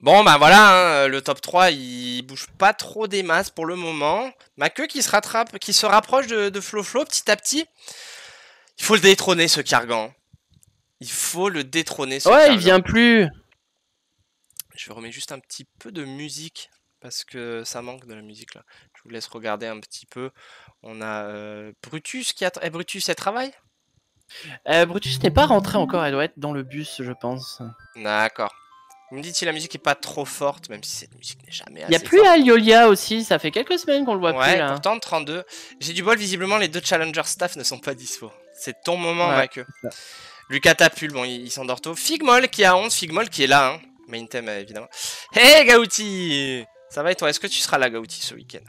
Bon, bah voilà, hein, le top 3, il bouge pas trop des masses pour le moment. Ma queue qui se rattrape, qui se rapproche de Flo petit à petit. Il faut le détrôner, ce Kargan. Il faut le détrôner, ce Ouais, Kargan. il vient plus. Je remets juste un petit peu de musique, parce que ça manque de la musique, là. Je vous laisse regarder un petit peu. On a Brutus qui a... Eh, Brutus, elle travaille? Brutus n'est pas rentré encore, elle doit être dans le bus, je pense. D'accord. Vous me dites si la musique est pas trop forte, même si cette musique n'est jamais Il y a assez plus forte. Aliolia aussi, ça fait quelques semaines qu'on le voit plus Ouais, là. pourtant 32. J'ai du bol, visiblement les deux challenger staff ne sont pas dispo. C'est ton moment, Ouais, Maqueux. Lucas Tapul, bon, il s'endort tôt. Figmol qui a 11, Figmol qui est là, hein. Main theme, évidemment. Hey Gaouti! Ça va et toi? Est-ce que tu seras là, Gaouti, ce week-end?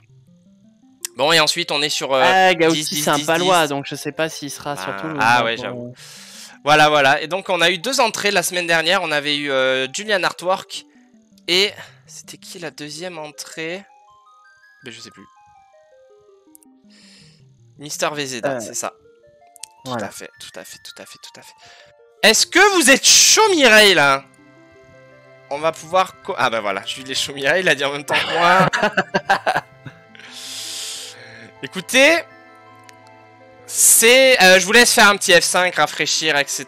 Bon, et ensuite, on est sur Gauti, 10, 10, c'est un 10, palois, 10. donc je sais pas s'il sera sur Toulouse. Ah ouais, j'avoue. Voilà, voilà. Et donc, on a eu 2 entrées la semaine dernière. On avait eu Julian Artwork. Et c'était qui la deuxième entrée? Ben, je sais plus. Mister VZda, c'est ça. Tout Voilà. à fait, tout à fait, tout à fait, tout à fait. Est-ce que vous êtes chaud, Mireille, là? On va pouvoir... Ah bah voilà, Jules est chaud, Mireille, il a dit en même temps que moi. Écoutez... C'est... je vous laisse faire un petit F5, rafraîchir, etc.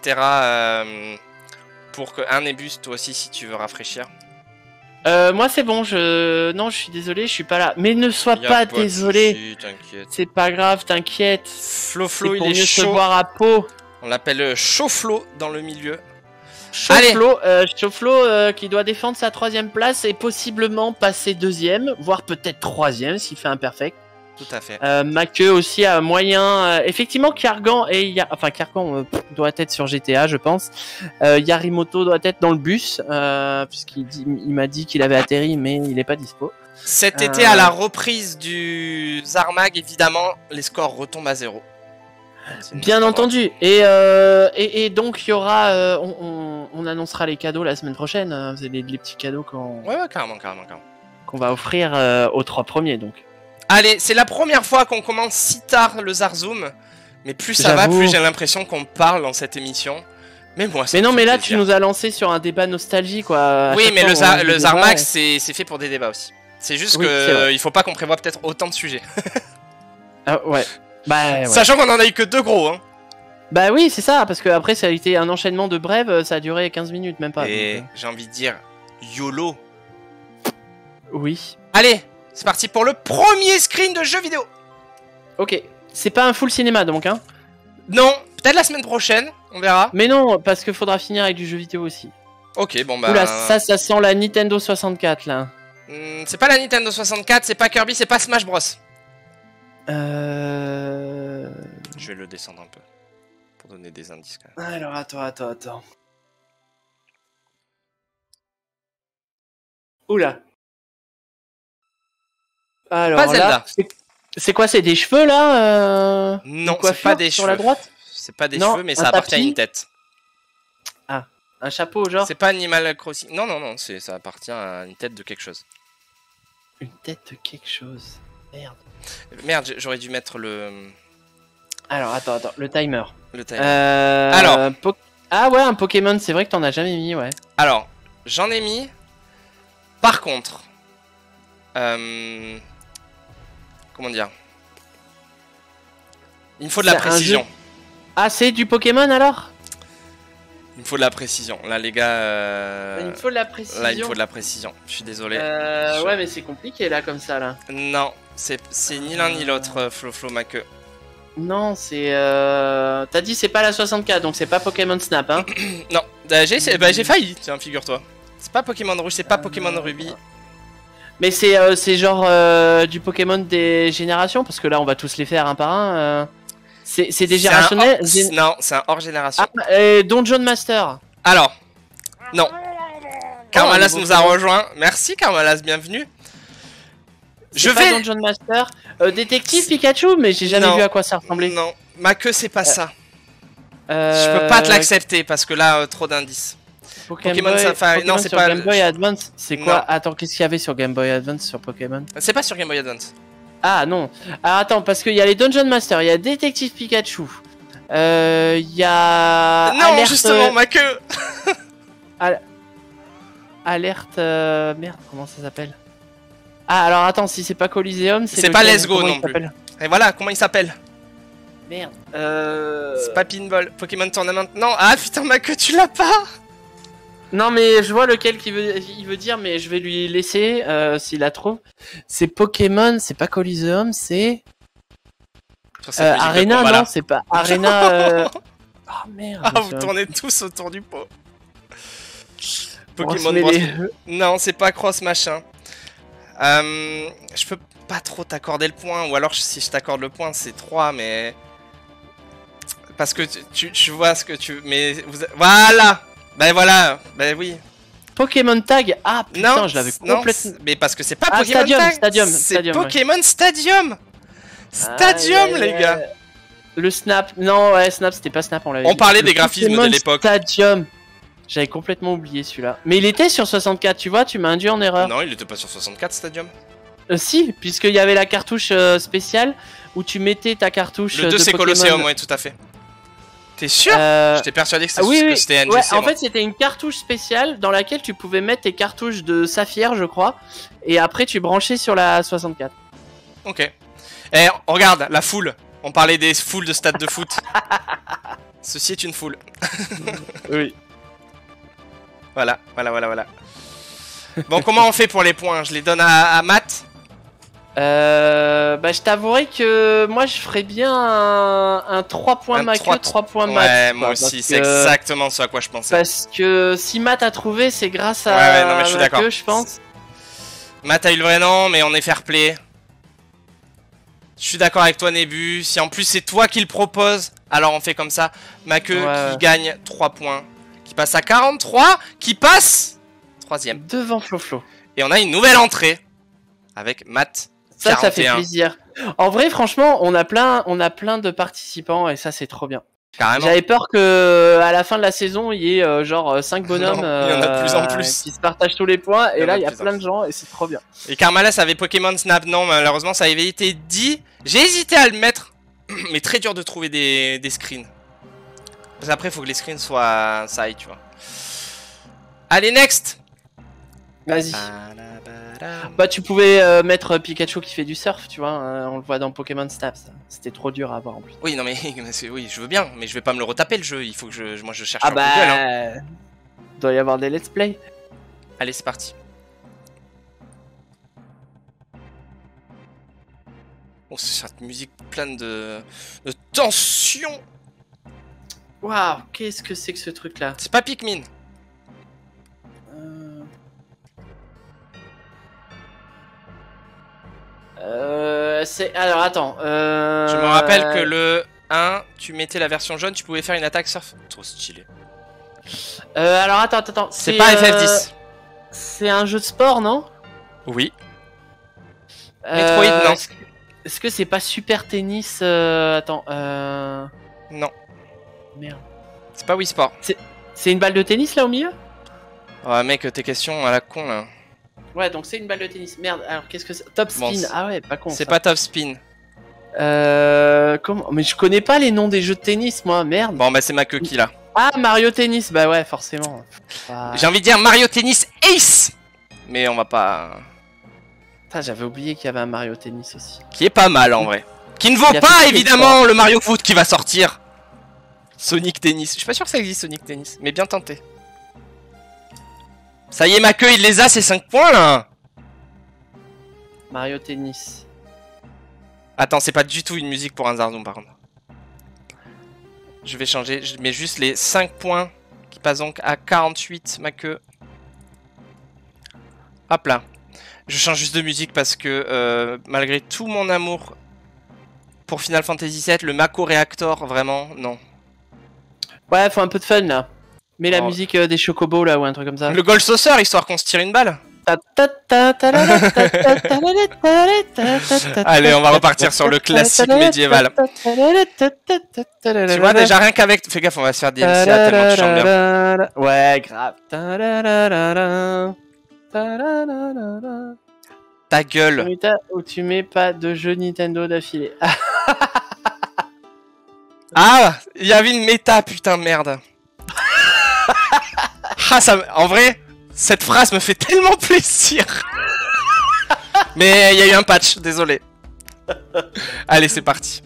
Pour que... Un Nebus, toi aussi, si tu veux rafraîchir. Moi c'est bon, non je suis désolé, je suis pas là. Mais ne sois pas désolé. C'est pas grave, t'inquiète. Flo, il est chaud. Se voir à peau. On l'appelle Chaud-Flo dans le milieu. Chaud-Flo qui doit défendre sa 3ème place et possiblement passer 2ème, voire peut-être 3ème s'il fait un perfect. Tout à fait. Maqueux aussi a moyen. Effectivement, Kargan Kargan doit être sur GTA, je pense. Yarimoto doit être dans le bus, puisqu'il m'a dit qu'il avait atterri, mais il n'est pas dispo. Cet été, à la reprise du Zarmag, évidemment, les scores retombent à 0. Bien entendu. Et donc, il y aura. On annoncera les cadeaux la semaine prochaine. Les petits cadeaux Ouais, carrément. Qu'on va offrir aux 3 premiers, donc. Allez, c'est la première fois qu'on commence si tard le Zarzoom. Mais plus ça va, plus j'ai l'impression qu'on parle dans cette émission. Mais moi, mais non, mais là, tu nous as lancé sur un débat nostalgie, quoi. Oui, mais le Zarmag, c'est fait pour des débats aussi. C'est juste que il faut pas qu'on prévoit peut-être autant de sujets. Ah ouais. Bah, ouais. Sachant qu'on en a eu que 2 gros, hein. Bah oui, c'est ça, parce que après ça a été un enchaînement de brèves, ça a duré 15 minutes, même pas. Et j'ai envie de dire, YOLO. Oui. Allez, c'est parti pour le premier screen de jeu vidéo. Ok, c'est pas un full cinéma donc, hein? Non, peut-être la semaine prochaine, on verra. Mais non, parce qu'il faudra finir avec du jeu vidéo aussi. Ok, bon bah... Oula, ça sent la Nintendo 64, là. C'est pas la Nintendo 64, c'est pas Kirby, c'est pas Smash Bros. Je vais le descendre un peu, pour donner des indices quand même. Alors, attends. Oula. Alors pas Zelda. C'est quoi, c'est des cheveux, là Non, c'est pas des sur cheveux. La droite. C'est pas des cheveux, mais ça appartient à une tête. Ah, un chapeau, genre. C'est pas Animal Crossing. Non, ça appartient à une tête de quelque chose. Une tête de quelque chose. Merde, j'aurais dû mettre le... Alors, attends, le timer. Le timer. Alors... Ah ouais, un Pokémon, c'est vrai que t'en as jamais mis, ouais. Alors, j'en ai mis. Par contre... Comment dire? Il me faut de la précision. Ah, c'est du Pokémon, alors? Il me faut de la précision. Là, les gars... Il me faut de la précision. Là, il me faut de la précision. Je suis désolé. Ouais, mais c'est compliqué, là, comme ça, là. Non, c'est ni l'un ni l'autre, Flo Maqueux. Non, c'est... T'as dit c'est pas la 64, donc c'est pas Pokémon Snap, hein? Non, j'ai failli, tiens, figure-toi. C'est pas Pokémon Rouge, c'est pas Pokémon Ruby. Mais c'est genre du Pokémon des générations, parce que là, on va tous les faire un par un. C'est des générationnels. Non, c'est un hors génération. Ah, Dungeon Master. Alors, non. Karmalas nous a rejoint. Merci Karmalas, bienvenue. Je vais... Dungeon Master. Détective Pikachu, mais j'ai jamais vu à quoi ça ressemblait. Non, Maqueux, c'est pas ça. Je peux pas te l'accepter, parce que là, trop d'indices. Pokémon Safari. Non, c'est pas... Game Boy Advance, c'est quoi? Attends, qu'est-ce qu'il y avait sur Game Boy Advance sur Pokémon? C'est pas sur Game Boy Advance. Ah non. Ah, attends, parce qu'il y a les Dungeon Master, il y a Détective Pikachu. Il y a... Non, justement, Maqueux. alerte. Merde, comment ça s'appelle? Ah, alors attends, si c'est pas Coliseum, C'est pas lequel? Let's Go Comment non il plus. s'appelle? Et voilà, comment il s'appelle? Merde. C'est pas Pinball. Pokémon Tournament. Non, ah putain, ma queue, tu l'as pas! Non, mais je vois lequel il veut dire, mais je vais lui laisser s'il la trouve. C'est Pokémon, c'est pas Coliseum, c'est. Sur cette musique de Arena, combat, là. non, c'est pas. Arena. Oh merde. Ah, je me vous souviens tournez plus. tous autour du pot. On Pokémon se met Bros. les- Non, c'est pas Cross machin. Je peux pas trop t'accorder le point, ou alors si je t'accorde le point, c'est 3, mais. Parce que tu vois ce que tu. Mais. Voilà! Ben voilà, ben oui. Pokémon Tag. Ah putain, Non, je l'avais non, complètement. mais parce que c'est pas Ah, Pokémon Stadium, Tag, Stadium, c'est Stadium, ouais. Pokémon Stadium. Stadium, les gars. Le Snap. Non, ouais, Snap, c'était pas Snap, on l'avait On dit. parlait Le des graphismes Pokémon de l'époque. Stadium. J'avais complètement oublié celui-là. Mais il était sur 64, tu vois, tu m'as induit en erreur. Non, il était pas sur 64 Stadium. Si, puisqu'il y avait la cartouche spéciale où tu mettais ta cartouche. Le 2 de c'est Pokémon. Colosseum, ouais, tout à fait. T'es sûr? J'étais persuadé que Ah oui, oui. c'était NGC. Ouais, en moi. fait, c'était une cartouche spéciale dans laquelle tu pouvais mettre tes cartouches de saphir, je crois. Et après, tu branchais sur la 64. Ok. Eh, regarde, la foule. On parlait des foules de stade de foot. Ceci est une foule. Oui. Voilà. Bon, comment on fait pour les points? Je les donne à Matt? Bah, je t'avouerai que moi, je ferais bien un 3 points Un Mac, 3 3 points Matt. Ouais, quoi, moi parce aussi, c'est que- exactement ce à quoi je pensais. Parce que si Matt a trouvé, c'est grâce à Ouais, non, mais je suis Mac, d'accord. je pense. Matt a eu le vrai nom, mais on est fair play. Je suis d'accord avec toi, Nébu. Si en plus c'est toi qui le propose, alors on fait comme ça. Make Ouais. qui gagne 3 points. Qui passe à 43. Qui passe 3ème. Devant Flo-Flo. Et on a une nouvelle entrée. Avec Matt. Ça fait 41. plaisir. En vrai, franchement, on a plein de participants et ça, c'est trop bien. Carrément. J'avais peur que à la fin de la saison, il y ait genre 5 bonhommes Non, il y en a de plus en plus. qui se partagent tous les points. Il y Et en là, a il y de a plus en plein de gens et c'est trop bien. Et Carmalas avait Pokémon Snap. Non, malheureusement, ça avait été dit. J'ai hésité à le mettre. Mais très dur de trouver des screens. Parce qu'après, il faut que les screens soient. Ça aille, tu vois. Allez, next! Vas-y. Bah, tu pouvais mettre Pikachu qui fait du surf, tu vois. On le voit dans Pokémon Snap. Ça. C'était trop dur à avoir en plus. Oui, non, mais oui, je veux bien, mais je vais pas me le retaper le jeu. Il faut que moi je cherche Ah sur Google. Hein. bah. Doit y avoir des let's play. Allez, c'est parti. Oh, c'est cette musique pleine de tension. Waouh, qu'est-ce que c'est que ce truc là? C'est pas Pikmin. C'est. Alors attends. Je me rappelle que le 1, tu mettais la version jaune, tu pouvais faire une attaque surf. Trop stylé. Alors attends. C'est pas FF10. C'est un jeu de sport, non? Oui. Metroid, non. Est-ce que c'est pas Super Tennis? Attends. Non. Merde. C'est pas Wii Sport. C'est une balle de tennis là au milieu? Oh mec, tes questions à la con là. Ouais, donc c'est une balle de tennis. Merde, alors qu'est-ce que c'est? Top Spin. Bon, Ah ouais, pas con. C'est ça. pas Top Spin. Comment? Mais je connais pas les noms des jeux de tennis, moi, merde. Bon, bah c'est ma queue qui l'a. Ah, Mario Tennis, bah ouais, forcément. Ah. J'ai envie de dire Mario Tennis Ace. Mais on va pas. Putain, j'avais oublié qu'il y avait un Mario Tennis aussi. Qui est pas mal en vrai. Qui ne vaut Il a pas fait évidemment le Mario Foot qui va sortir. Sonic Tennis. Je suis pas sûr que ça existe Sonic Tennis, mais bien tenté. Ça y est, ma queue, il les a, ces 5 points là. Mario Tennis. Attends, c'est pas du tout une musique pour un Zarzoom par contre. Je vais changer, je mets juste les 5 points qui passent donc à 48, ma queue. Hop là. Je change juste de musique parce que malgré tout mon amour pour Final Fantasy VII, le Mako Reactor, vraiment, non. Ouais, faut un peu de fun là. Mets la Oh. musique des Chocobos là ou un truc comme ça. Le Gold Saucer, histoire qu'on se tire une balle. Allez, on va repartir sur le classique médiéval. Tu vois, déjà rien qu'avec... Fais gaffe, on va se faire DLC tellement tu chantes bien. Ouais, grave. Ta gueule. Où tu mets pas de jeu Nintendo d'affilée. Ah, il y avait une méta, putain, merde. Ah, ça... En vrai, Cette phrase me fait tellement plaisir. Mais il y a eu un patch, désolé. Allez, c'est parti.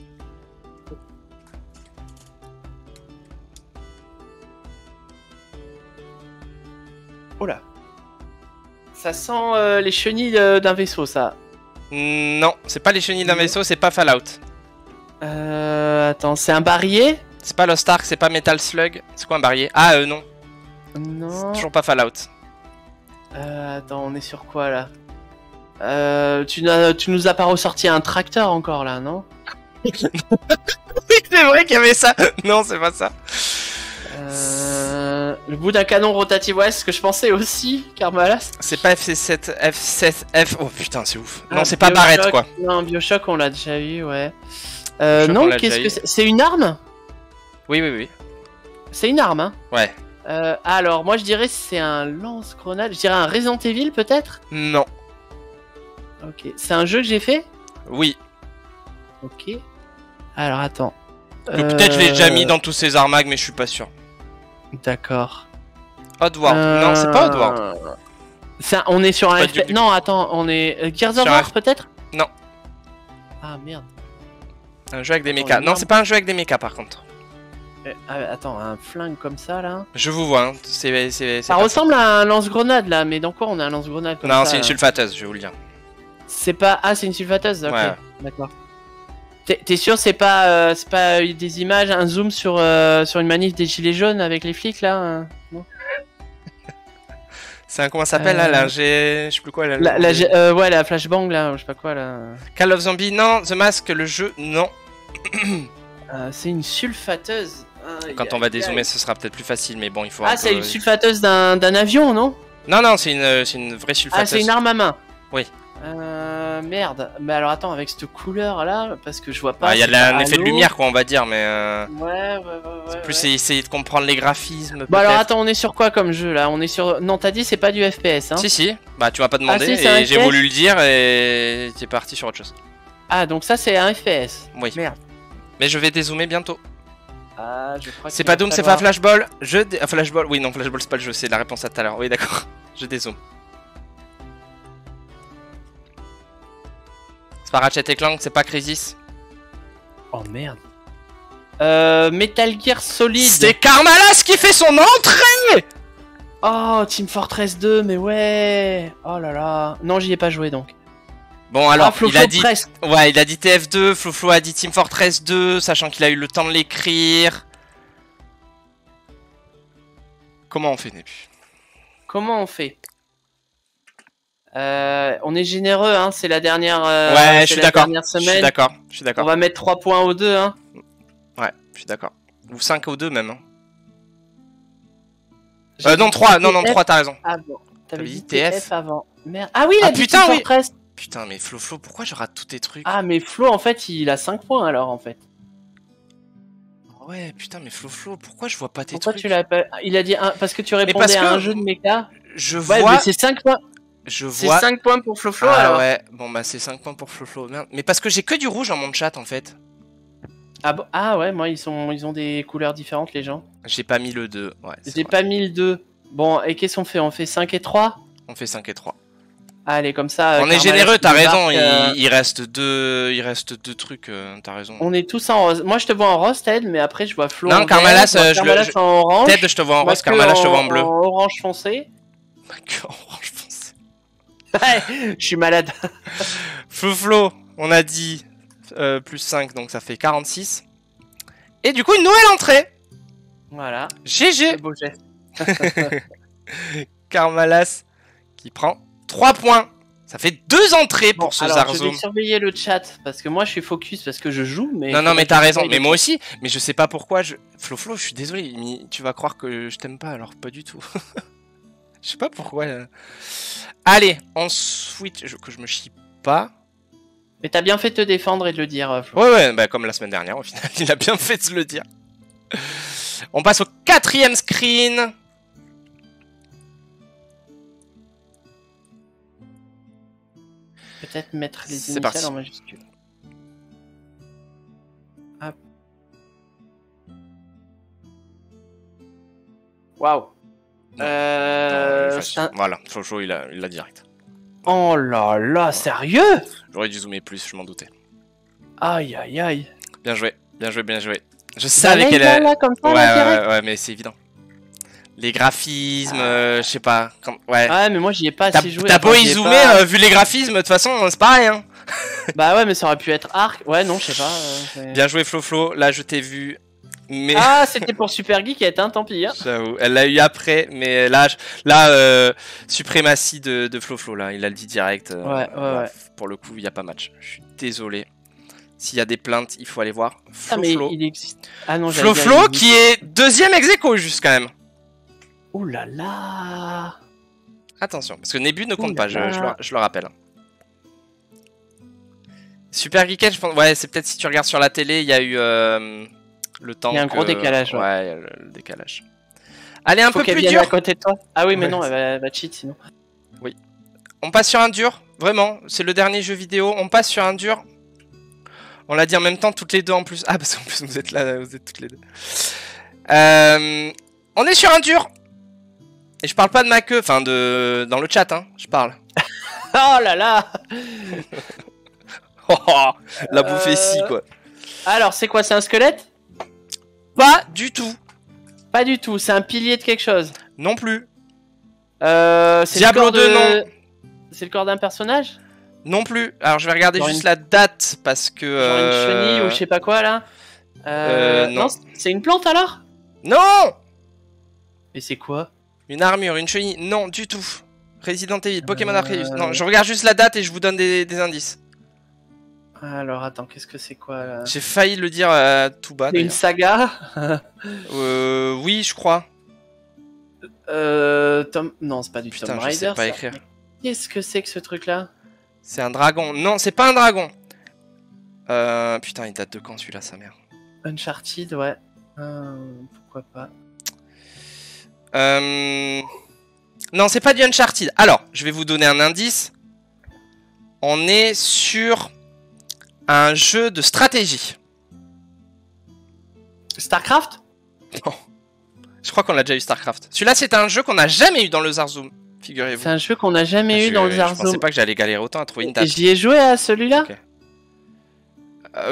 Oh là. Ça sent les chenilles d'un vaisseau, ça. Non, c'est pas les chenilles d'un vaisseau, c'est pas Fallout. Attends, c'est un barillet? C'est pas Lost Ark, c'est pas Metal Slug. C'est quoi un barillet? Ah, non. Non. C'est toujours pas Fallout. Attends, on est sur quoi là? Tu nous as pas ressorti un tracteur encore là, non? Oui, c'est vrai qu'il y avait ça. Non, c'est pas ça. Le bout d'un canon rotatif, ouais, c'est ce que je pensais aussi, Karmalas. C'est pas FC7, F7, F. Oh putain, c'est ouf. Non, Ah, c'est pas Bioshock, Barrett quoi. Non, Bioshock, on l'a déjà eu, ouais. Bioshock, on Non, l'a qu'est-ce déjà que eu. c'est? C'est une arme? Oui, oui, oui. C'est une arme, hein? Ouais. Alors, moi je dirais c'est un lance-grenade. Je dirais un Resident Evil peut-être? Non. Ok. C'est un jeu que j'ai fait? Oui. Ok. Alors attends. Que peut-être je l'ai déjà mis dans tous ces armags, mais je suis pas sûr. D'accord. Oddworld. Non, c'est pas Oddworld. On est sur un Pas FPS. du- Non, attends, on est. Gears of Sur War un- peut-être? Non. Ah merde. Un jeu avec des Attends, mechas. une Non, arme. c'est pas un jeu avec des mechas par contre. Attends, un flingue comme ça là. Je vous vois, hein. C'est Ça pas ressemble à un lance-grenade là, mais dans quoi on a un lance-grenade comme Non, ça, c'est une là sulfateuse, je vais vous le dire. C'est pas. Ah, c'est une sulfateuse, ok. Ouais. D'accord. T'es sûr c'est pas des images, un zoom sur une manif des gilets jaunes avec les flics là non. C'est un. Comment ça s'appelle là? Je sais plus quoi. Ouais, la flashbang là, je sais pas quoi là. Call of Zombie, non. The Mask, le jeu, non. C'est une sulfateuse. Quand on va dézoomer, ce sera peut-être plus facile, mais bon, il faut. Ah, c'est une sulfateuse d'un avion, non? Non, c'est une vraie sulfateuse. Ah, c'est une arme à main. Oui. Merde. Mais alors attends, avec cette couleur là, parce que je vois pas. Il y a c'est pas un effet de Halo. lumière, quoi, on va dire, mais. Ouais. C'est plus essayer de comprendre les graphismes. Bah alors peut-être. attends, on est sur quoi comme jeu là? On est sur. Non, t'as dit c'est pas du FPS, hein? Si. Bah, tu m'as pas demandé, si, c'est un et j'ai FPS. voulu le dire, et t'es parti sur autre chose. Ah, donc ça c'est un FPS. Oui. Merde. Mais je vais dézoomer bientôt. Ah, je crois. C'est pas Doom, c'est pas Flashball. Flashball. Oui, non, Flashball, c'est pas le jeu, c'est la réponse à tout à l'heure. Oui, d'accord. Je dézoome. C'est pas Ratchet et Clank, c'est pas Crysis. Oh merde. Metal Gear Solid. C'est Karmalas qui fait son entrée. Oh, Team Fortress 2, mais ouais. Oh là là. Non, j'y ai pas joué donc. Bon, alors, Flo, il a Flo, dit. presque. Ouais, il a dit TF2, Flo a dit Team Fortress 2, sachant qu'il a eu le temps de l'écrire. Comment on fait, Nébu? Comment on fait? On est généreux, hein. C'est la dernière. Ouais, je suis d'accord. Je suis semaine. d'accord. Je suis On d'accord. va mettre 3 points aux deux, hein. Ouais, je suis d'accord. Ou 5 ou 2 même. Hein. J'ai Non, dit 3, non, TF 3, t'as raison. avant. T'avais dit TF TF avant. Merde. Ah oui, il a Ah, dit putain, Team oui. Fortress. Putain, mais Flo, pourquoi je rate tous tes trucs? Ah, mais Flo, en fait, il a 5 points alors, en fait. Ouais, putain, mais Flo, pourquoi je vois pas tes Pourquoi trucs? tu l'as pas. Il a dit un. Parce que tu répondais parce à un que jeu de méca. Je Ouais, vois. mais c'est 5 points. Je C'est vois. 5 points pour Flo Ah alors. ouais, bon bah c'est 5 points pour Flo. Merde. Mais parce que j'ai que du rouge dans mon chat en fait. Ah, bon ah ouais, moi, ils ont des couleurs différentes, les gens. J'ai pas mis le 2. Ouais, c'est J'ai vrai. pas mis le 2. Bon, et qu'est-ce qu'on fait? On fait 5 et 3? On fait 5 et 3. Allez, comme ça. On est Karmalas généreux, t'as débarque, raison. Il reste deux trucs, t'as raison. On est tous en rose. Moi, je te vois en rose, Ted, mais après, je vois Flo Non, en Karmalas, vert, je vois Karmalas en orange. Ted, je te vois en moi rose, que Karmalas, je te vois en bleu. En orange foncé. Orange foncé. Ouais, je suis malade. Flo, on a dit plus 5, donc ça fait 46. Et du coup, une nouvelle entrée. Voilà. GG. Beau geste. Karmalas qui prend 3 points. Ça fait 2 entrées pour Bon, ce alors, je Zarzoom. vais surveiller le chat parce que moi, je suis focus parce que je joue. Mais Non, mais t'as raison. Mais Mais moi aussi. Mais je sais pas pourquoi. Flo, je suis désolé. Tu vas croire que je t'aime pas, alors pas du tout. Je sais pas pourquoi. Allez, on switch. Que je me chie pas. Mais t'as bien fait de te défendre et de le dire, Flo. Ouais, bah comme la semaine dernière, au final. Il a bien fait de le dire. On passe au 4e screen. Peut-être mettre les C'est initiales parti. en majuscule. Hop. Waouh. Non, c'est Voilà, Flojo, il l'a direct. Oh là là, sérieux? J'aurais dû zoomer plus, je m'en doutais. Aïe aïe aïe. Bien joué, bien joué, bien joué. Je savais Balèze, qu'elle est... là, comme ça, Ouais, là, direct. ouais, mais c'est évident. Les graphismes, je sais pas. Ouais. Ouais, mais moi j'y ai pas assez joué. T'as beau enfin, y j'y ai zoomer, pas- vu les graphismes, de toute façon, c'est pareil. Hein. Bah ouais, mais ça aurait pu être arc. Ouais, non, je sais pas. Bien joué, Flo. Là, je t'ai vu. Mais Ah, c'était pour Super Geek, hein, tant pis. Hein. j'avoue, elle l'a eu après, mais là, suprématie de Flo, là, il a le dit direct. Ouais. Pour le coup, il n'y a pas match. Je suis désolé. S'il y a des plaintes, il faut aller voir Ah, mais Flo. il existe. Ah non, Flo qui est deuxième ex-aequo, juste quand même. Ouh là là. Attention, parce que Nebu ne compte Ouh pas, là là. je le rappelle. Super Geekette, je pense. Ouais, c'est peut-être si tu regardes sur la télé, il y a eu le temps. Il y a un gros décalage. Ouais. Ouais, il y a le décalage. Allez, un Faut peu qu'elle plus vienne dur. à côté de toi. Ah oui, mais Ouais. non, elle va cheat sinon. On passe sur un dur, vraiment. C'est le dernier jeu vidéo. On passe sur un dur. On l'a dit en même temps, toutes les deux en plus. Ah, parce qu'en plus, vous êtes là, vous êtes toutes les deux. On est sur un dur. Et je parle pas de ma queue, enfin, dans le chat, hein, je parle. Oh là là. Oh, la bouffée quoi. Alors, c'est quoi? C'est un squelette? Pas du tout. Pas du tout. C'est un pilier de quelque chose. Non plus. C'est Diablo le corps 2, non. C'est le corps d'un personnage? Non plus. Alors, je vais regarder Genre juste la date, parce que... Genre une chenille ou je sais pas quoi, là? Non. C'est une plante, alors? Non. Et c'est quoi? Une armure, une chenille. Non, du tout. Resident Evil, Pokémon Arceus. Non, je regarde juste la date et je vous donne des indices. Alors, attends, qu'est-ce que c'est quoi, là? J'ai failli le dire tout bas. C'est une saga? Oui, je crois. Non, c'est pas du Putain, Tomb je Raider. sais pas ça. écrire. Qu'est-ce que c'est que ce truc-là? C'est un dragon. Non, c'est pas un dragon. Putain, il date de quand celui-là, sa mère? Uncharted, ouais. Pourquoi pas? Non, c'est pas du Uncharted. Alors, je vais vous donner un indice. On est sur un jeu de stratégie. StarCraft? Non. Je crois qu'on a déjà eu StarCraft. Celui-là, c'est un jeu qu'on n'a jamais eu dans le Zarzoom, figurez-vous. C'est un jeu qu'on n'a jamais eu dans le Je Zarzo. pensais pas que j'allais galérer autant à trouver une date. Et j'y ai joué à celui-là? Ok.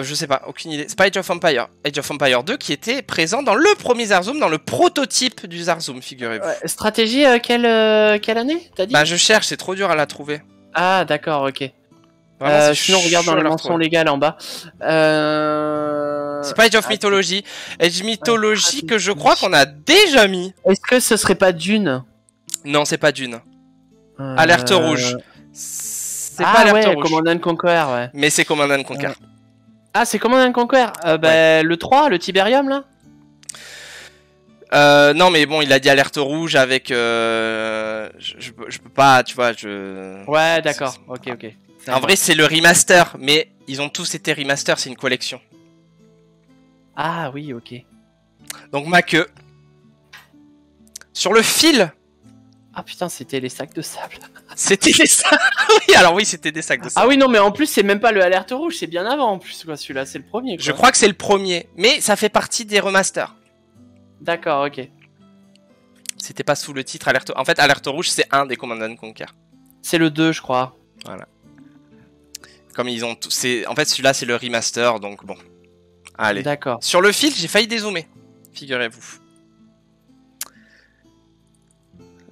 Je sais pas, aucune idée. C'est pas Age of Empire. Age of Empire 2 qui était présent dans le premier Zarzoom, dans le prototype du Zarzoom, figurez-vous. Ouais, stratégie, quelle année, t'as dit? Bah, je cherche, c'est trop dur à la trouver. Ah, d'accord, ok. Vraiment, c'est Sinon, regarde dans chaud à les la mentions retrouver. légales en bas. C'est pas Age of Mythology. Age Mythology que je crois qu'on a déjà mis. Est-ce que ce serait pas Dune? Non, c'est pas Dune. Alerte rouge. C'est pas Ah Alerte ouais, rouge. Command and Conquer, ouais. Mais c'est Command and Conquer. Ah, c'est Command and Conquer. Le 3, le Tiberium, là? Non, mais bon, il a dit Alerte rouge avec... je peux pas, tu vois, Ouais, d'accord. Ok. En vrai, c'est le remaster, mais ils ont tous été remaster, c'est une collection. Ah oui, ok. Donc ma queue. Sur le fil, Ah putain, c'était les sacs de sable. c'était des sacs. Oui, alors oui, c'était des sacs de Ah sable. oui, non, mais en plus, c'est même pas le Alerte rouge, c'est bien avant en plus, quoi. Celui-là, c'est le premier. Quoi. Je crois que c'est le premier, mais ça fait partie des remasters. D'accord, ok. C'était pas sous le titre Alerte. En fait, Alerte rouge, c'est un des Command and Conquer. C'est le 2, je crois. Voilà. Comme ils ont tous. En fait, celui-là, c'est le remaster, donc bon. Allez. D'accord. Sur le fil, j'ai failli dézoomer. Figurez-vous.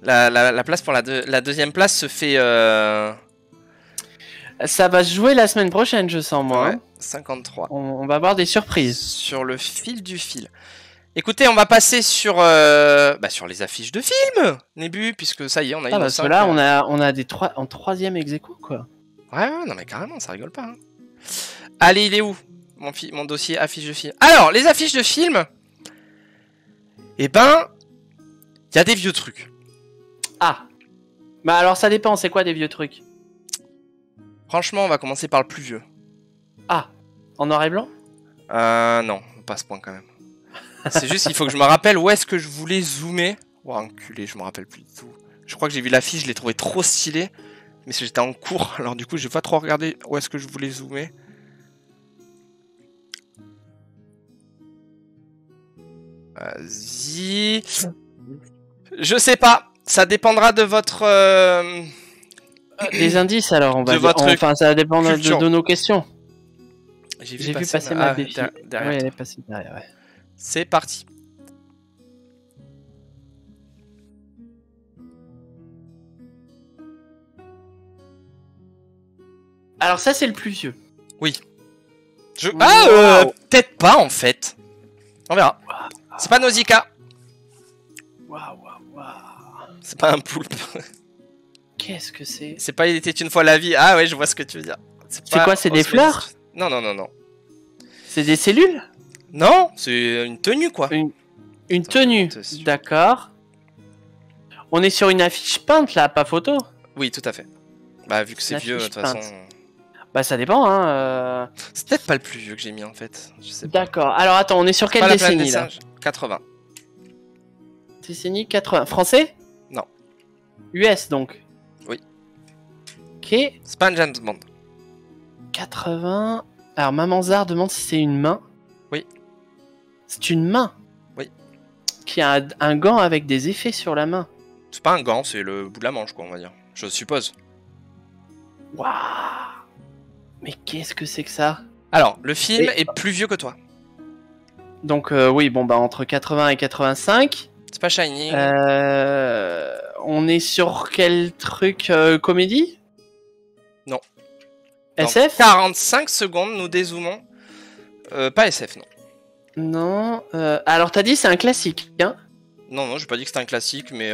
La place pour la deuxième place se fait. Ça va se jouer la semaine prochaine, je sens, moi. Ouais, hein. 53. On va avoir des surprises. Sur le fil du fil. Écoutez, on va passer sur les affiches de films, Nébu, puisque ça y est, on a eu Ah, nos parce que 5, là, on a des en troisième ex-aequo, quoi. Ouais, non mais carrément, ça rigole pas. Hein. Allez, il est où mon dossier affiche de film. Alors, les affiches de films. Eh ben, il y a des vieux trucs. Ah. Bah alors, ça dépend, c'est quoi des vieux trucs? Franchement, on va commencer par le plus vieux. Ah. En noir et blanc? Non, pas à ce point quand même. C'est juste qu'il faut que je me rappelle où est-ce que je voulais zoomer. Oh, enculé, je me rappelle plus du tout. Je crois que j'ai vu l'affiche, je l'ai trouvé trop stylé. Mais j'étais en cours, alors du coup, j'ai pas trop regardé où est-ce que je voulais zoomer. Vas-y. Je sais pas. Ça dépendra de votre... Des indices alors, on va De dire. votre Enfin, ça dépend culture. de nos questions. J'ai J'ai vu passer ma béfie. derrière Ouais, elle toi. est passée derrière, ouais. C'est parti. Alors ça, c'est le plus vieux. Ah, Wow. peut-être pas en fait. On verra. C'est pas Nausicaa. Waouh, waouh, waouh. C'est pas un poulpe. Qu'est-ce que c'est? C'est pas Il était une fois la vie. Ah ouais, je vois ce que tu veux dire. C'est pas quoi, c'est des Osmosis. fleurs? Non, non, non, non. C'est des cellules? Non, c'est une tenue quoi. Une tenue. Attends, D'accord. On est sur une affiche peinte là, pas photo? Oui, tout à fait. Bah, vu que c'est Une vieux, de affiche toute façon. peinte. Bah ça dépend, hein. C'est peut-être pas le plus vieux que j'ai mis en fait. Je sais pas. D'accord. Alors attends, on est sur quelle Pas la planète des décennie là? singes. 80. Décennie 80. Français? Non. US donc? Oui. Ok. C'est pas un James Bond. 80. Alors Maman Zard demande si c'est une main. Oui. C'est une main? Oui. Qui a un gant avec des effets sur la main. C'est pas un gant, c'est le bout de la manche quoi, on va dire. Je suppose. Waouh! Mais qu'est-ce que c'est que ça? Alors, le film Et- est plus vieux que toi. Donc oui, bon bah entre 80 et 85. C'est pas Shining. On est sur quel truc comédie? Non. Non. SF? 45 secondes, nous dézoomons. Pas SF, non. Non. Alors t'as dit c'est un classique, hein? Non, non, j'ai pas dit que c'était un classique, mais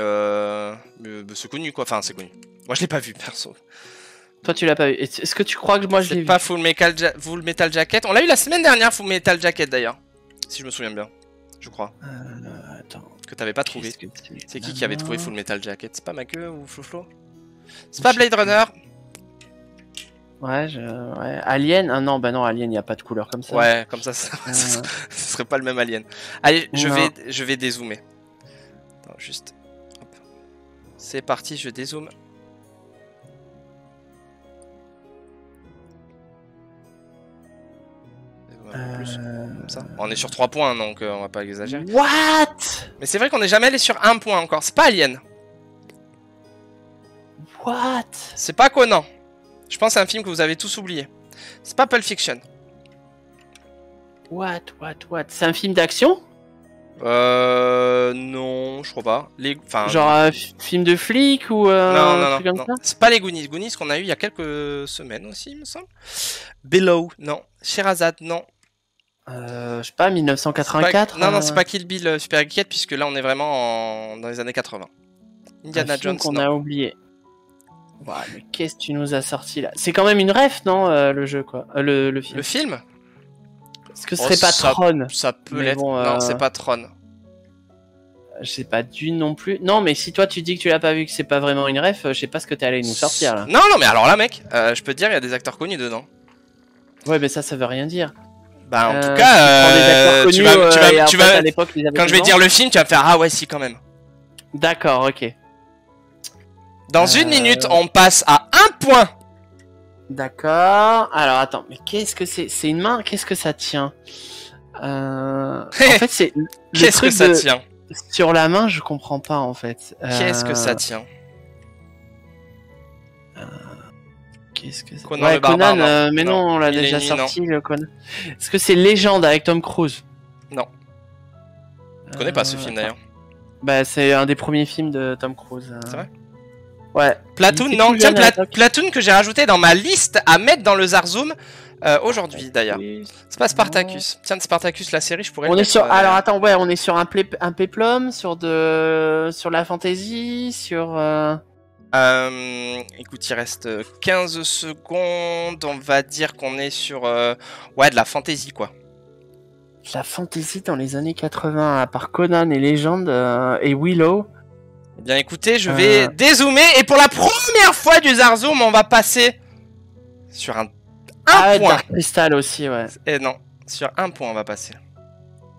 c'est connu quoi. Enfin, c'est connu. Moi, je l'ai pas vu perso. Toi tu l'as pas vu. Est-ce que tu crois que moi je l'ai C'est vu? pas Full Metal Jacket. On l'a eu la semaine dernière, Full Metal Jacket d'ailleurs. Si je me souviens bien. Je crois. Attends. Que t'avais pas trouvé. Qu'est-ce que C'est qui avait trouvé Full Metal Jacket? C'est pas Maqueux ou Floflo? C'est pas Blade Runner? Ouais, ouais. Alien? Ah non, bah non, Alien, y a pas de couleur comme ça. Ouais, comme ça, ce serait pas le même alien. Allez, je Non. vais dézoomer. Attends, juste. Hop. C'est parti, je dézoome. Un peu plus, comme ça. On est sur 3 points, donc on va pas exagérer. What? Mais c'est vrai qu'on n'est jamais allé sur 1 point encore. C'est pas Alien. What? C'est pas Conan. Je pense que c'est un film que vous avez tous oublié. C'est pas Pulp Fiction. What? C'est un film d'action? Non, je crois pas. Enfin, Genre film de flic ou non, un non, truc non, comme non. ça? C'est pas les Goonies. Goonies qu'on a eu il y a quelques semaines aussi, il me semble. Below, non. Sherazade, non. Je sais pas, 1984? Non, non, c'est pas Kill Bill Super Geekette, puisque là on est vraiment dans les années 80. Indiana un film Jones, qu'on non. a oublié. Ouais, mais qu'est-ce que tu nous as sorti là? C'est quand même une ref, non, le jeu, quoi. Le film. Le film? Est-ce que ce serait pas ça- Tron? Ça peut Mais l'être. bon, Non, c'est pas Tron. Je sais pas Dune non plus. Non, mais si toi tu dis que tu l'as pas vu, que c'est pas vraiment une ref, je sais pas ce que t'es allé nous sortir là. Non, non, mais alors là, mec, je peux te dire, il y a des acteurs connus dedans. Ouais, mais ça veut rien dire. Bah, en tout Tu cas, prends des acteurs connus, et en fait, à l'époque, ils avaient quand je vais quel dire âge? le film, tu vas me faire ah ouais, si, quand même. D'accord, ok. Dans une minute, on passe à 1 point. D'accord. Alors attends, mais qu'est-ce que c'est? C'est une main? Qu'est-ce que ça tient? En fait, c'est le Qu'est-ce que truc ça de- tient? sur la main, je comprends pas en fait. Qu'est-ce que ça tient? Qu'est-ce que c'est? Conan Ouais, le barbare, Conan, non. mais non, Non. on l'a Il est déjà ni, non. sorti le Conan. Est-ce que c'est Légende avec Tom Cruise? Non. Je connais pas ce film d'ailleurs. Bah, c'est un des premiers films de Tom Cruise. C'est vrai? Ouais. Platoon, Il était non. plus Tiens, jeune à l'époque. Platoon que j'ai rajouté dans ma liste à mettre dans le Zarzoom aujourd'hui d'ailleurs. C'est pas Spartacus. Tiens, Spartacus, la série, je pourrais On le est mettre, sur. Alors attends, ouais, on est sur un péplum, sur la fantasy, sur. Écoute, il reste 15 secondes. On va dire qu'on est sur ouais, de la fantasy quoi. La fantasy dans les années 80, à part Conan et Légende et Willow. Eh bien écoutez, je vais dézoomer et pour la première fois du Zarzoom, on va passer sur un ouais, point. Dark Crystal aussi, ouais. Et non, sur 1 point on va passer.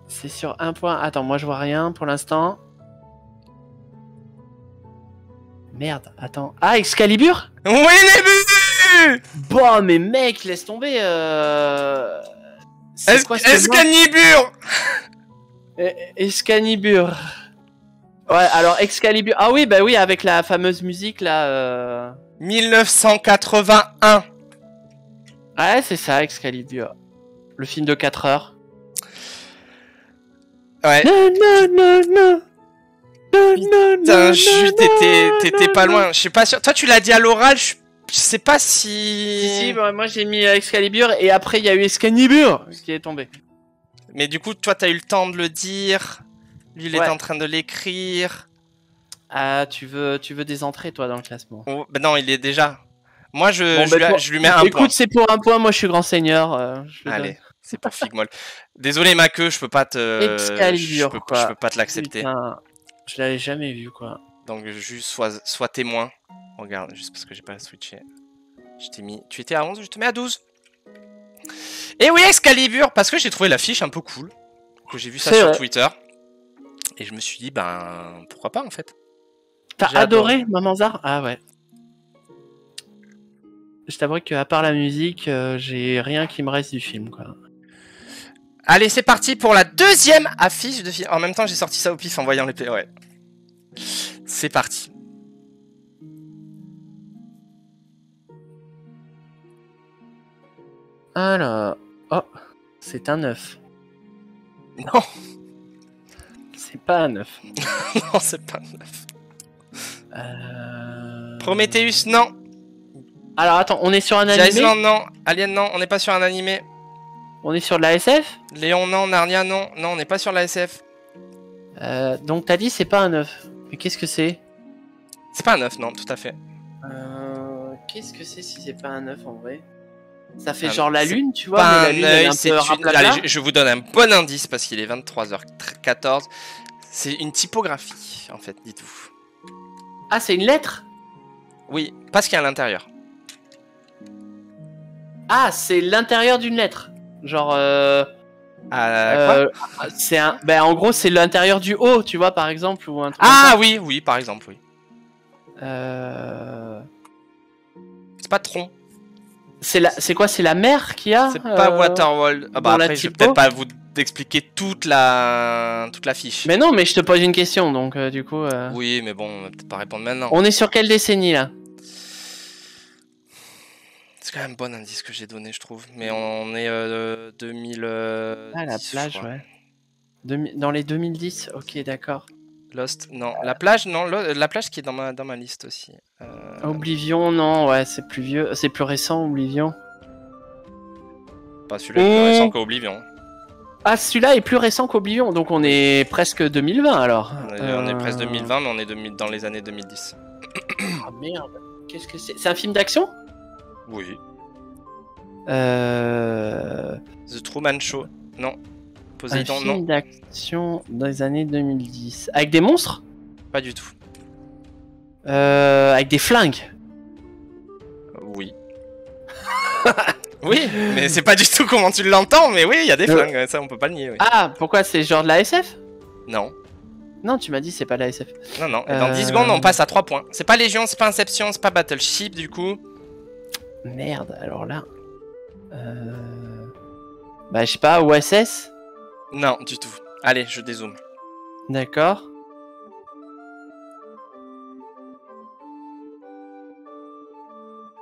C'est sur un point. Attends, moi je vois rien pour l'instant. Merde, attends. Ah, Excalibur? Oui, les buts. Bon, mais mec, laisse tomber. C'est quoi ce nom? Escanibur. Excalibur. Ouais, alors Excalibur. Ah oui, bah oui, avec la fameuse musique là. 1981. Ouais, c'est ça, Excalibur. Le film de 4 heures. Ouais. Non, non, non, non. Non, non, Putain, non, Jus, non, t'étais non, pas non. loin. Je suis pas sûr. Toi, tu l'as dit à l'oral. Je sais pas Si, moi j'ai mis Excalibur et après il y a eu Excalibur qui est tombé. Mais du coup, toi, t'as eu le temps de le dire. Lui, il Ouais. est en train de l'écrire. Ah, tu veux des entrées toi dans le classement. Oh, bah non, il est déjà. Moi, Bon, je lui mets un point. Écoute, c'est pour un point, moi je suis grand seigneur. Je le Allez, donne. c'est pour Figmol. Désolé, ma queue, je peux pas te. Excalibur, je quoi. peux pas te l'accepter. Putain, je l'avais jamais vu quoi. Donc, juste sois témoin. Regarde, juste parce que j'ai pas switché. Je t'ai mis. Tu étais à 11, je te mets à 12. Et oui, Excalibur, parce que j'ai trouvé l'affiche un peu cool. Que j'ai vu ça C'est sur vrai. Twitter. Et je me suis dit, ben, pourquoi pas en fait. T'as J'ai adoré Maman Zar? Ah ouais. Je t'avoue qu'à part la musique, j'ai rien qui me reste du film quoi. Allez, c'est parti pour la deuxième affiche de film. En même temps, j'ai sorti ça au pif en voyant les ouais. C'est parti. Alors, oh, c'est un 9. Non, C'est pas un 9. non, c'est pas neuf. Euh... Prometheus, non. Alors attends, on est sur un animé? Island, non. Alien, non. On n'est pas sur un animé. On est sur de la SF? Léon, non. Narnia, non. Non, on n'est pas sur la SF. Donc t'as dit c'est pas un 9. Mais qu'est-ce que c'est? C'est pas un 9, non, tout à fait. Qu'est-ce que c'est si c'est pas un 9 en vrai? Ça fait Ah, genre la c'est lune, tu vois, Pas mais la un lune elle est œil, un c'est peu une... raplapla. Allez, je vous donne un bon indice parce qu'il est 23h14. C'est une typographie, en fait, dites-vous. Ah, c'est une lettre? Oui, pas ce qu'il y a à l'intérieur. Ah, c'est l'intérieur d'une lettre. Genre, Quoi c'est un. Ben en gros, c'est l'intérieur du O, tu vois, par exemple, ou un truc Ah comme oui, oui, par exemple, oui. ça. C'est pas Tron. C'est quoi? C'est la mer qu'il y a? C'est pas Waterworld. Ah bah dans la après, je vais typo peut-être pas vous expliquer toute la fiche. Mais non, mais je te pose une question, donc du coup. Oui, mais bon, on va peut-être pas répondre maintenant. On est sur quelle décennie là? C'est quand même un bon indice que j'ai donné, je trouve. Mais on est 2000. Ah, la plage, ouais. Dans les 2010, ok, d'accord. Lost, non. La plage, non. La plage qui est dans ma liste aussi. Oblivion, non, ouais, c'est plus vieux, c'est plus récent, Oblivion. Pas celui-là, est plus récent qu'Oblivion. Ah, celui-là est plus récent qu'Oblivion, donc on est presque 2020 alors. On est presque 2020, mais on est dans les années 2010. Ah merde, qu'est-ce que c'est? C'est un film d'action? Oui. Un The Truman Show, non. Poséidon, non. film d'action dans les années 2010. Avec des monstres? Pas du tout. Avec des flingues? Oui. Oui, mais c'est pas du tout comment tu l'entends, mais oui, il y a des flingues, ouais, ça on peut pas le nier. Oui. Ah, pourquoi c'est genre de la SF? Non, Non, tu m'as dit c'est pas de la SF. non, non. Et dans 10 secondes, on passe à 3 points. C'est pas Légion, c'est pas Inception, c'est pas Battleship, du coup. Merde, alors là. Bah, je sais pas, OSS? Non, du tout. Allez, je dézoome. D'accord.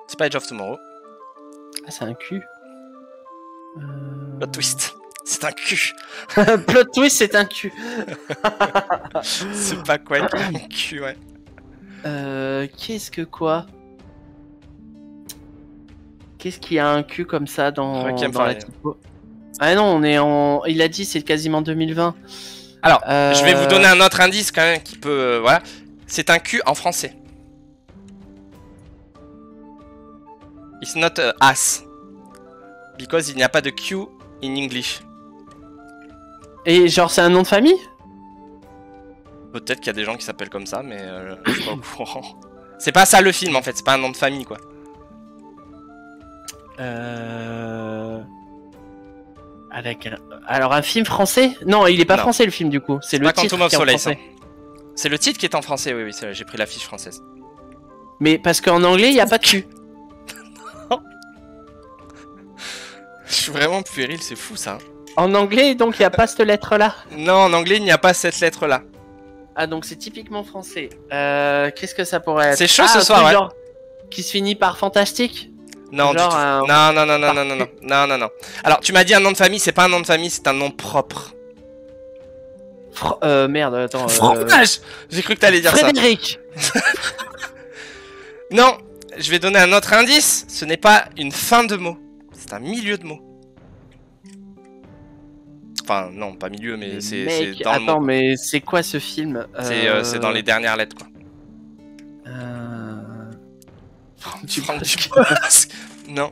C'est pas Edge of Tomorrow. Ah, c'est un cul. Plot twist. C'est un cul. Plot twist, c'est un cul. C'est pas quoi un cul, ouais. Qu'est-ce que quoi? Qu'est-ce qui a un cul comme ça dans la typo? Ah non, on est en... Il a dit c'est quasiment 2020. Alors, je vais vous donner un autre indice quand même qui peut... voilà. C'est un cul en français. It's not a ass. Because il n'y a pas de Q in English. Et genre c'est un nom de famille? Peut-être qu'il y a des gens qui s'appellent comme ça, mais je suis pas au courant. C'est pas ça le film en fait, c'est pas un nom de famille quoi. Avec un... Alors un film français? Non, il est pas Non. français le film du coup. C'est le Pas titre Quantum of qui est en Solace. français. C'est le titre qui est en français, oui, oui, j'ai pris la fiche française. Mais parce qu'en anglais il y a pas de cul. Je suis vraiment puéril, c'est fou ça. En anglais donc il y a pas cette lettre là. Non, en anglais il n'y a pas cette lettre là. Ah, donc c'est typiquement français. Qu'est-ce que ça pourrait être? C'est chaud ce un soir, truc ouais. genre qui se finit par fantastique? Non, du Genre tout. un- Non, non, non, non, non, non, non, non, non, non. Alors, tu m'as dit un nom de famille, c'est pas un nom de famille, c'est un nom propre. Merde, attends. Fromage. J'ai cru que t'allais dire ça. Frédéric. Non, je vais donner un autre indice. Ce n'est pas une fin de mot, c'est un milieu de mot. Enfin, non, pas milieu, mais c'est Mec, dans le attends, mot. mais c'est quoi ce film? C'est dans les dernières lettres, quoi. Tu Franck Dubosc. Non.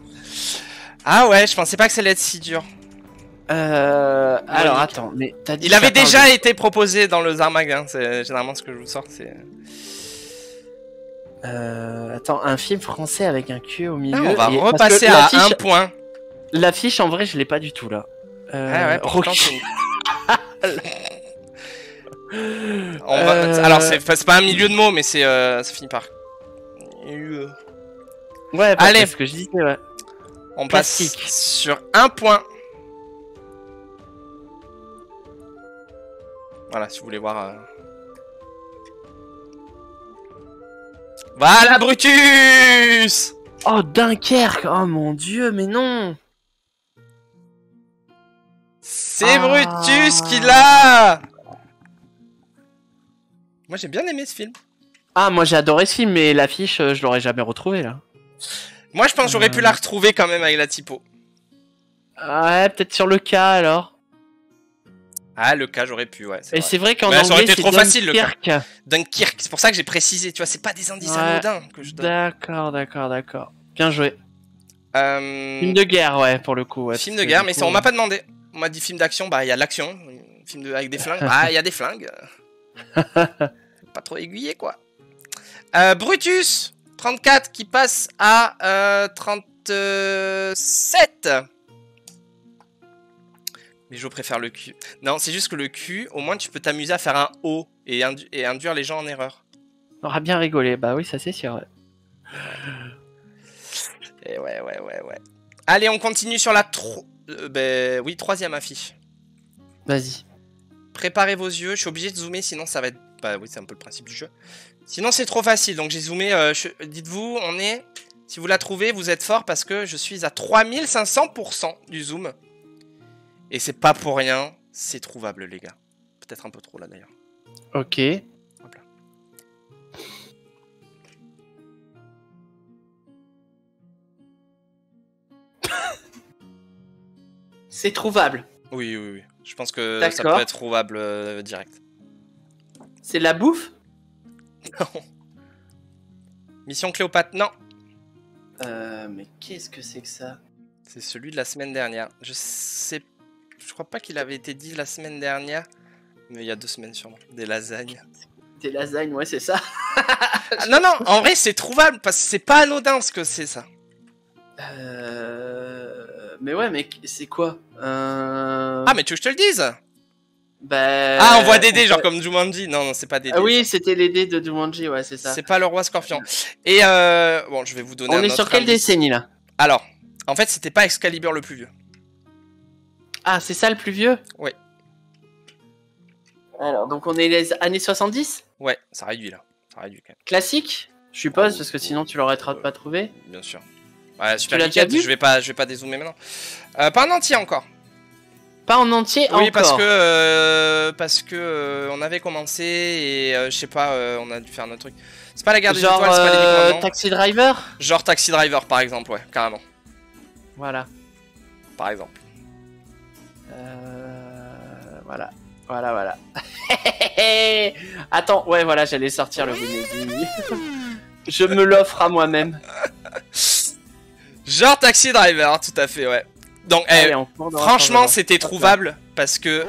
Ah ouais, je pensais pas que ça allait être si dur. Alors attends, mais t'as dit Il avait ça parle déjà été proposé dans le Zarmag, hein. C'est généralement ce que je vous sors, c'est... Attends, un film français avec un Q au milieu. Ah, on va et- parce repasser que à l'affiche- 1 point. L'affiche, en vrai, je l'ai pas du tout là. Ah ouais, pourtant, Rocky. On va... Alors, c'est pas un milieu de mots, mais c'est ça finit par... Ouais, Allez. c'est ce que je disais, ouais. On passe Plastique. sur 1 point. Voilà, si vous voulez voir... Voilà, Brutus! Oh, Dunkerque! Oh mon dieu, mais non! C'est Ah. Brutus qui l'a! Moi, j'ai bien aimé ce film. Ah, moi j'ai adoré ce film, mais l'affiche, je l'aurais jamais retrouvé là. Moi, je pense que j'aurais pu la retrouver quand même avec la typo. Ouais, peut-être sur le cas alors. Ah, le cas, j'aurais pu, ouais. Et vrai. c'est vrai qu'en Mais ça aurait anglais, été c'est trop facile, le cas. Dunkerque. Dunkirk, c'est pour ça que j'ai précisé, tu vois, c'est pas des indices Ouais. anodins que je donne. D'accord. Bien joué. Film de guerre, ouais, pour le coup. Ouais, film parce de que guerre, du mais coup, ça, on m'a pas demandé. On m'a dit film d'action, bah il y a de l'action. Film avec des flingues, bah il y a des flingues. Pas trop aiguillé, quoi. Brutus 34 qui passe à 37. Mais je préfère le Q. Non, c'est juste que le Q, au moins tu peux t'amuser à faire un O et induire les gens en erreur. On aura bien rigolé, bah oui, ça c'est sûr. Ouais. Et ouais. Allez, on continue sur la troisième affiche. Vas-y. Préparez vos yeux, je suis obligé de zoomer, sinon ça va être... Bah oui, c'est un peu le principe du jeu. Sinon c'est trop facile, donc j'ai zoomé, dites-vous, on est... Si vous la trouvez, vous êtes fort parce que je suis à 3500% du zoom. Et c'est pas pour rien, c'est trouvable les gars. Peut-être un peu trop là d'ailleurs. Ok. Hop là. C'est trouvable. Oui. Je pense que ça D'accord. peut être trouvable direct. C'est de la bouffe? Non. Mission Cléopâtre, non. Mais qu'est-ce que c'est que ça? C'est celui de la semaine dernière. Je crois pas qu'il avait été dit la semaine dernière. Mais il y a 2 semaines sûrement. Des lasagnes. Des lasagnes, ouais, c'est ça. Ah, non, en vrai c'est trouvable parce que c'est pas anodin ce que c'est ça. Mais ouais, mais c'est quoi? Ah mais tu veux que je te le dise? Bah... Ah on voit des dés genre comme Jumanji. Non c'est pas des dés. Ah oui, c'était les dés de Jumanji, ouais, c'est ça. C'est pas le roi scorpion. Et bon je vais vous donner On un est autre sur quelle indice. décennie là? Alors, en fait c'était pas Excalibur le plus vieux. Ah, c'est ça le plus vieux? Ouais. Alors, donc on est les années 70? Ouais, ça réduit là. Ça réduit quand même. Classique? Je suppose, parce que sinon tu l'aurais pas trouvé. Bien sûr. Ouais, super l'as déjà Geekette, vu je vais pas dézoomer maintenant. Pas en entier encore. Pas en entier Oui, encore. parce que on avait commencé et je sais pas, on a dû faire notre truc. C'est pas la guerre des Genre étoiles, c'est pas les Dix Commandements. Taxi Driver? Genre Taxi Driver par exemple, ouais, carrément. Voilà. Par exemple. Voilà. Attends, ouais, voilà, j'allais sortir le Winnie. Je me l'offre à moi-même. Genre Taxi Driver, tout à fait, ouais. Donc, Allez, on court dans la franchement, tangente. c'était trouvable parce que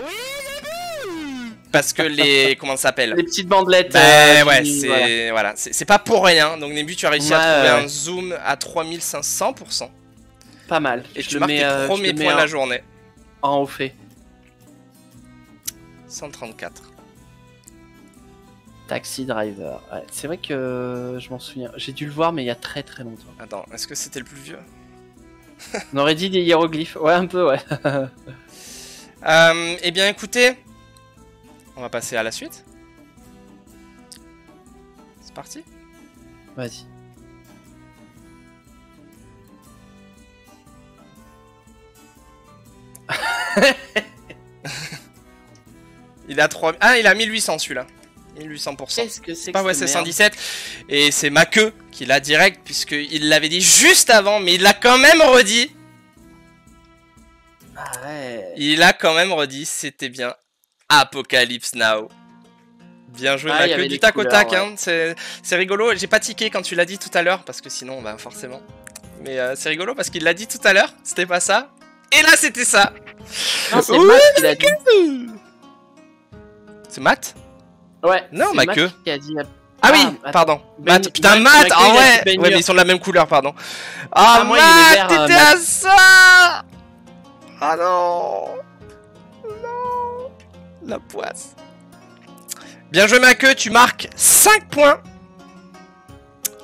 les comment ça s'appelle? Les petites bandelettes. Bah ouais, voilà. voilà, c'est pas pour rien. Donc Nébu, tu as réussi à Ouais, trouver ouais. un zoom à 3500%. Pas mal. Et Je tu le marques mets, tes je premiers le mets points de la journée. en haut fait. 134. Taxi Driver. Ouais, c'est vrai que je m'en souviens. J'ai dû le voir, mais il y a très très longtemps. Attends, est-ce que c'était le plus vieux? On aurait dit des hiéroglyphes. Ouais, un peu, ouais. Eh bien écoutez, on va passer à la suite. parti. Vas-y. Il a 3... Ah, il a 1800 celui-là. 1800%. Qu'est-ce que c'est Pas que ouais, cette c'est merde 117. Et c'est ma queue qui l'a direct, puisqu'il l'avait dit juste avant, mais il l'a quand même redit. Ah ouais. Il a quand même redit, c'était bien Apocalypse Now. Bien joué, ma queue, du tac au tac, ouais. Hein. C'est rigolo. J'ai pas tiqué quand tu l'as dit tout à l'heure, parce que sinon, bah forcément. Mais c'est rigolo parce qu'il l'a dit tout à l'heure, c'était pas ça. Et là, c'était ça. Non, c'est Matt qui l'a dit. C'est Matt? Ouais. Non, ma queue. Qui a dit... Ah oui, pardon. Matt, putain, Matt, ah ouais. Ouais, mais ils sont de la même couleur, pardon. Ah, moi, Matt, t'étais à ça. Ah non. Non. La poisse. Bien joué, ma queue, tu marques 5 points.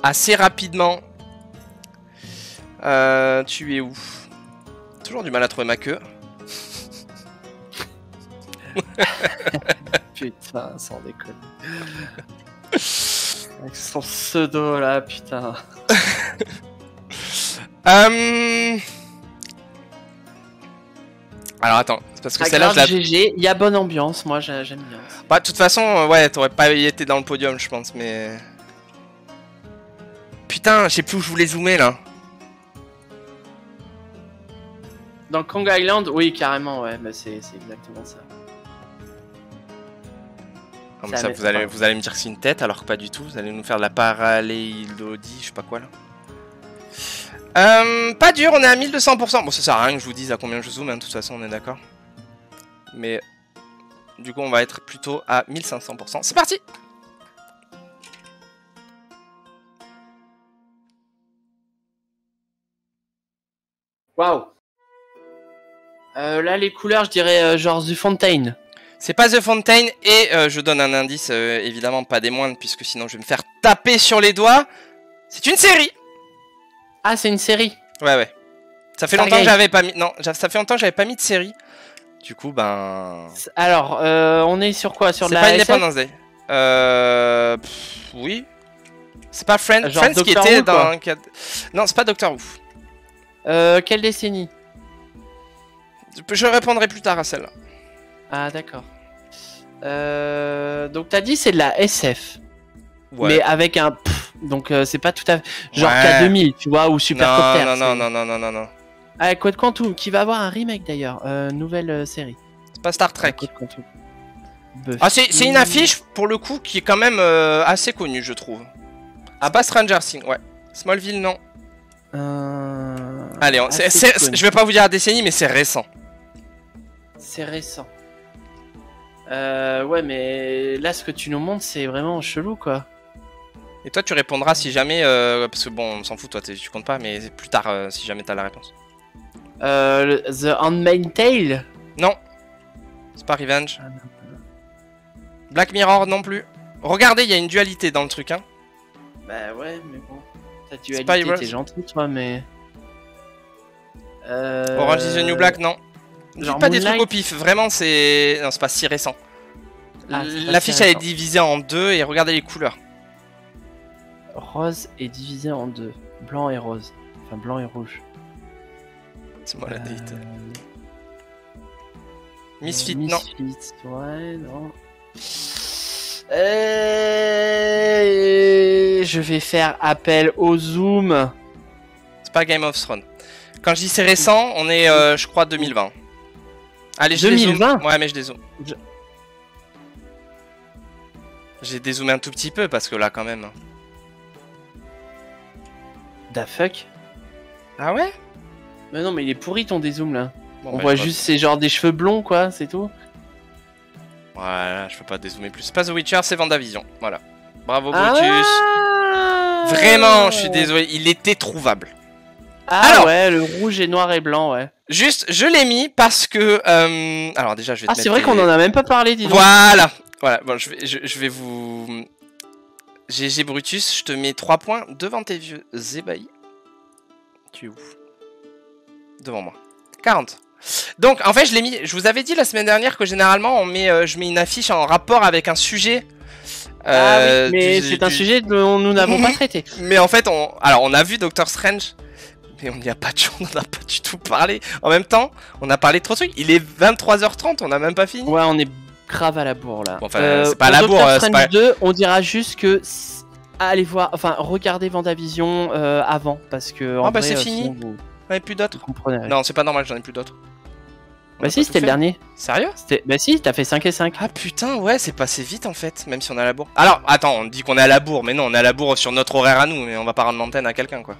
Assez rapidement. Tu es où? Toujours du mal à trouver ma queue. Putain, sans déconner. Avec son pseudo là, putain. Alors attends, parce que celle-là, je la... GG, il y a bonne ambiance, moi j'aime bien. Bah, de toute façon, ouais, t'aurais pas été dans le podium, je pense, mais... Putain, je sais plus où je voulais zoomer, là. Dans Kong Island, oui, carrément, ouais, bah c'est exactement ça. Non, mais ça, vous allez me dire que c'est une tête, alors que pas du tout. Vous allez nous faire de la parallélodie, je sais pas quoi, là. Pas dur, on est à 1200%. Bon, ça sert à rien que je vous dise à combien je zoome, hein, de toute façon, on est d'accord. Mais... Du coup, on va être plutôt à 1500%. C'est parti! Waouh! Là, les couleurs, je dirais genre The Fountain. C'est pas The Fountain, et je donne un indice, évidemment pas des moindres, puisque sinon je vais me faire taper sur les doigts. C'est une série! Ah, c'est une série? Ouais, ouais. Ça fait longtemps que j'avais pas mis... Non, ça fait longtemps que j'avais pas mis de série. Du coup, ben... Alors, on est sur quoi? Sur de la C'est pas Independence Day. Oui. C'est pas Friends, genre Friends qui était dans... Non, c'est pas Doctor Who. Quelle décennie? Je répondrai plus tard à celle-là. Ah, d'accord. Donc, t'as dit c'est de la SF. Ouais. Mais avec un... donc, c'est pas tout à fait... Genre ouais. K2000, tu vois, ou Supercopter. Non. Ah, Code Quantum, qui va avoir un remake d'ailleurs. Nouvelle série. C'est pas Star Trek. Ah, c'est une affiche, pour le coup, qui est quand même assez connue, je trouve. Ah, pas Stranger Things, ouais. Smallville, non. Allez, je vais pas vous dire la décennie, mais c'est récent. C'est récent. Ouais, mais là, ce que tu nous montres, c'est vraiment chelou, quoi. Et toi, tu répondras si jamais... parce que bon, on s'en fout, toi, tu comptes pas, mais plus tard, si jamais t'as la réponse. The Handmaid's Tale? Non. C'est pas Revenge. Ah, non. Black Mirror, non plus. Regardez, il y a une dualité dans le truc, hein. Bah ouais, mais bon. Ta dualité, t'es gentil, toi, mais... Orange is the New Black, non. Genre pas des trucs au pif, vraiment, c'est... Non, c'est pas si récent. Ah, l'affiche, elle est divisée en deux, et regardez les couleurs. Rose est divisé en deux. Blanc et rose. Enfin, blanc et rouge. C'est moi la déité. Misfit, non. Misfit, ouais, non. Je vais faire appel au zoom. C'est pas Game of Thrones. Quand je dis c'est récent, on est, je crois, 2020. Allez, je 2020 dézoome. Ouais, mais je dézoome. J'ai dézoomé un tout petit peu, parce que là, quand même... Da fuck? Ah ouais? Mais non, mais il est pourri ton dézoom là. Bon, on bah, voit juste c'est genre des cheveux blonds quoi, c'est tout. Voilà, je peux pas dézoomer plus. C'est pas The Witcher, c'est Vendavision. Voilà. Bravo Brutus. Vraiment, je suis désolé, il était trouvable. Ah alors, ouais, le rouge et noir et blanc, ouais. Juste, je l'ai mis parce que... alors déjà, je vais te mettre... c'est vrai qu'on en a même pas parlé, dis donc. Voilà. Voilà, bon, je vais vous... GG Brutus, je te mets 3 points devant tes vieux ébahis. Tu es où? Devant moi. 40. Donc, en fait, je l'ai mis... Je vous avais dit la semaine dernière que généralement, je mets une affiche en rapport avec un sujet Ah oui, mais c'est un sujet dont nous n'avons pas traité. Mais en fait, on a vu Doctor Strange, mais on n'y a pas on n'en a pas du tout parlé. En même temps, on a parlé de trop de trucs. Il est 23h30, on n'a même pas fini. Ouais, on est grave à la bourre là. Bon, enfin, c'est pas à la bourre. Doctor Strange 2, on dira juste que allez voir, enfin regardez Vendavision avant parce que. Oh bah c'est fini. J'en ai plus d'autres. Non, c'est pas normal, j'en ai plus d'autres. Bah si, c'était le dernier. Sérieux? Bah si, t'as fait 5 et 5. Ah putain, ouais, c'est passé vite en fait, même si on est à la bourre. Alors, attends, on dit qu'on est à la bourre, mais non, on est à la bourre sur notre horaire à nous, mais on va pas rendre l'antenne à quelqu'un quoi.